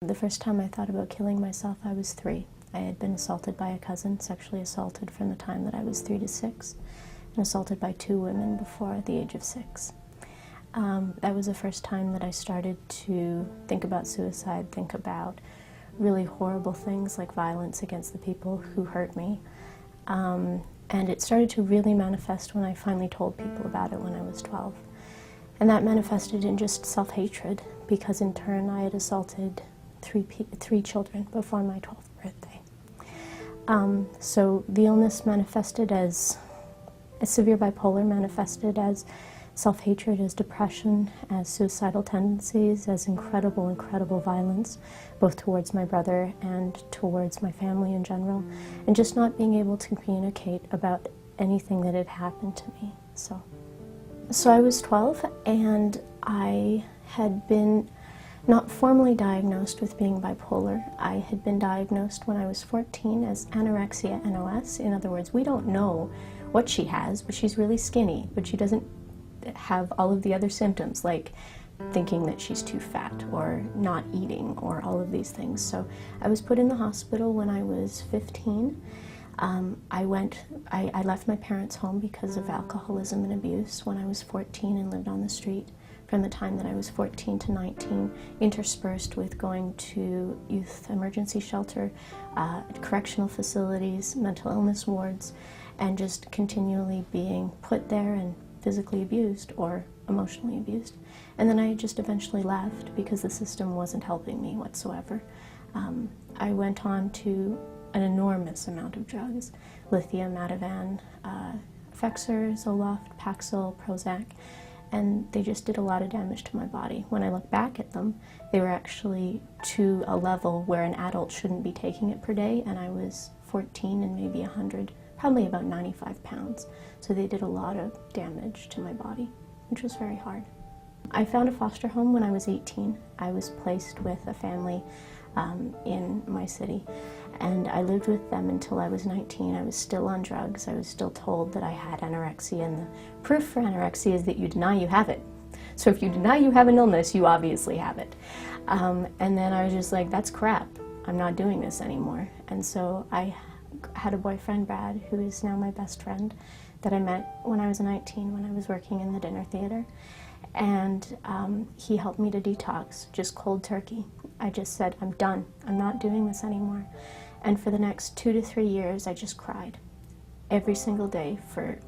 The first time I thought about killing myself, I was 3. I had been assaulted by a cousin, sexually assaulted from the time that I was 3 to 6, and assaulted by 2 women before the age of 6. That was the first time that I started to think about suicide, think about really horrible things like violence against the people who hurt me. And it started to really manifest when I finally told people about it when I was 12. And that manifested in just self-hatred, because in turn I had assaulted 3 children before my 12th birthday. So the illness manifested as severe bipolar, manifested as self-hatred, as depression, as suicidal tendencies, as incredible, incredible violence, both towards my brother and towards my family in general, and just not being able to communicate about anything that had happened to me. So I was 12, and I had been not formally diagnosed with being bipolar. I had been diagnosed when I was 14 as anorexia NOS. In other words, we don't know what she has, but she's really skinny, but she doesn't have all of the other symptoms, like thinking that she's too fat or not eating or all of these things. So I was put in the hospital when I was 15. I left my parents' home because of alcoholism and abuse when I was 14 and lived on the street from the time that I was 14 to 19, interspersed with going to youth emergency shelter, correctional facilities, mental illness wards, and just continually being put there and physically abused or emotionally abused. And then I just eventually left because the system wasn't helping me whatsoever. I went on to an enormous amount of drugs: lithium, Ativan, Effexor, Zoloft, Paxil, Prozac, and they just did a lot of damage to my body. When I look back at them, they were actually to a level where an adult shouldn't be taking it per day, and I was 14 and maybe 100, probably about 95 pounds. So they did a lot of damage to my body, which was very hard. I found a foster home when I was 18. I was placed with a family in my city, and I lived with them until I was 19. I was still on drugs. I was still told that I had anorexia, and the proof for anorexia is that you deny you have it. So if you deny you have an illness, you obviously have it. And then I was just like, that's crap. I'm not doing this anymore. And so I had a boyfriend, Brad, who is now my best friend, that I met when I was 19, when I was working in the dinner theater. And he helped me to detox, just cold turkey. I just said, I'm done. I'm not doing this anymore. And for the next 2 to 3 years, I just cried every single day for,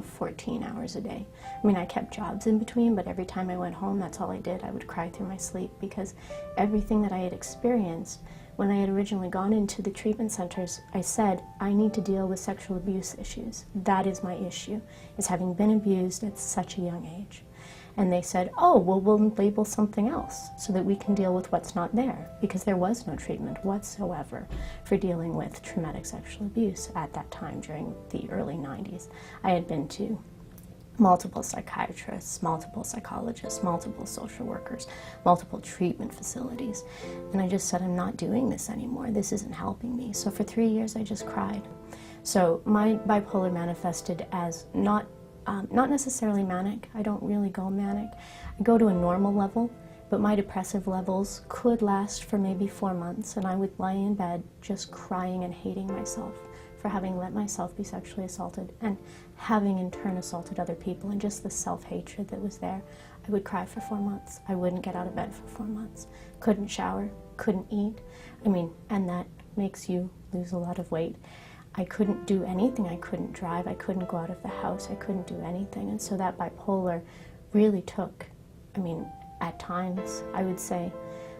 14 hours a day. I mean, I kept jobs in between, but every time I went home, that's all I did. I would cry through my sleep, because everything that I had experienced when I had originally gone into the treatment centers, I said, I need to deal with sexual abuse issues. That is my issue, is having been abused at such a young age. And they said, oh, well, we'll label something else so that we can deal with what's not there, because there was no treatment whatsoever for dealing with traumatic sexual abuse at that time during the early 90s. I had been to multiple psychiatrists, multiple psychologists, multiple social workers, multiple treatment facilities. And I just said, I'm not doing this anymore. This isn't helping me. So for 3 years, I just cried. So my bipolar manifested as not necessarily manic. I don't really go manic. I go to a normal level, but my depressive levels could last for maybe 4 months, and I would lie in bed just crying and hating myself for having let myself be sexually assaulted and having in turn assaulted other people, and just the self-hatred that was there. I would cry for 4 months. I wouldn't get out of bed for 4 months. Couldn't shower, couldn't eat. And that makes you lose a lot of weight. I couldn't do anything. I couldn't drive. I couldn't go out of the house. I couldn't do anything. And so that bipolar really took, at times, I would say,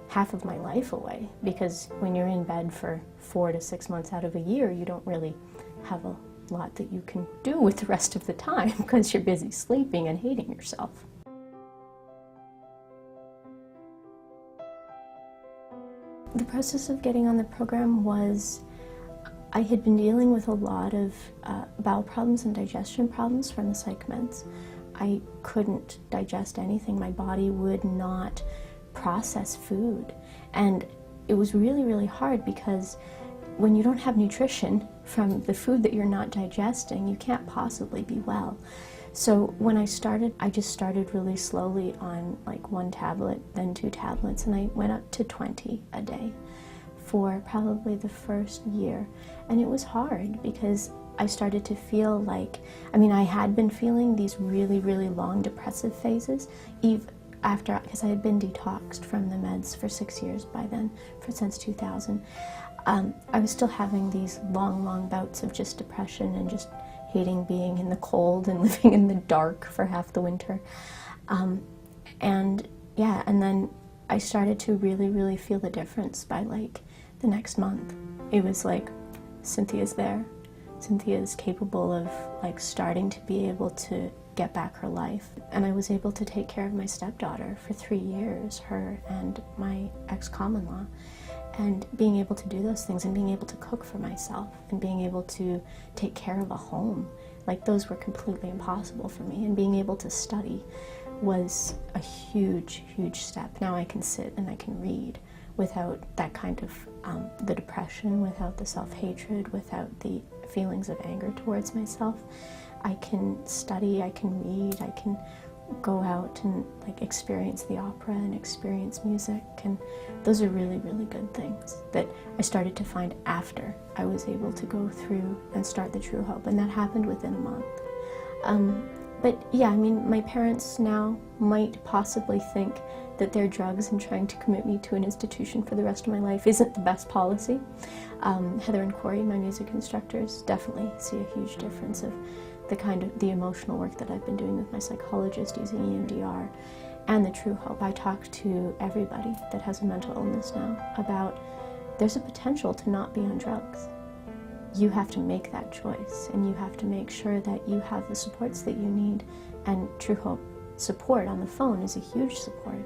half of my life away. Because when you're in bed for 4 to 6 months out of a year, you don't really have a lot that you can do with the rest of the time, because you're busy sleeping and hating yourself. The process of getting on the program was, I had been dealing with a lot of bowel problems and digestion problems from the psych meds. I couldn't digest anything. My body would not process food. And it was really, really hard, because when you don't have nutrition from the food that you're not digesting, you can't possibly be well. So when I started, I just started really slowly on like 1 tablet, then 2 tablets, and I went up to 20 a day for probably the first year. And it was hard because I started to feel like, I had been feeling these really, really long depressive phases, even after, because I had been detoxed from the meds for 6 years by then, since 2000. I was still having these long, long bouts of just depression and just hating being in the cold and living in the dark for half the winter. And then I started to really, really feel the difference by like the next month. It was like, Cynthia's there. Cynthia is capable of like starting to be able to get back her life. And I was able to take care of my stepdaughter for 3 years, her and my ex-common-law. And being able to do those things and being able to cook for myself and being able to take care of a home, like those were completely impossible for me. And being able to study was a huge, huge step. Now I can sit and I can read without that kind of the depression, without the self-hatred, without the feelings of anger towards myself. I can study, I can read, I can go out and like experience the opera and experience music, and those are really, really good things that I started to find after I was able to go through and start the True Hope, and that happened within a month. But yeah, my parents now might possibly think that their drugs and trying to commit me to an institution for the rest of my life isn't the best policy. Heather and Corey, my music instructors, definitely see a huge difference of the emotional work that I've been doing with my psychologist using EMDR and the True Hope. I talk to everybody that has a mental illness now about there's a potential to not be on drugs. You have to make that choice, and you have to make sure that you have the supports that you need, and True Hope support on the phone is a huge support.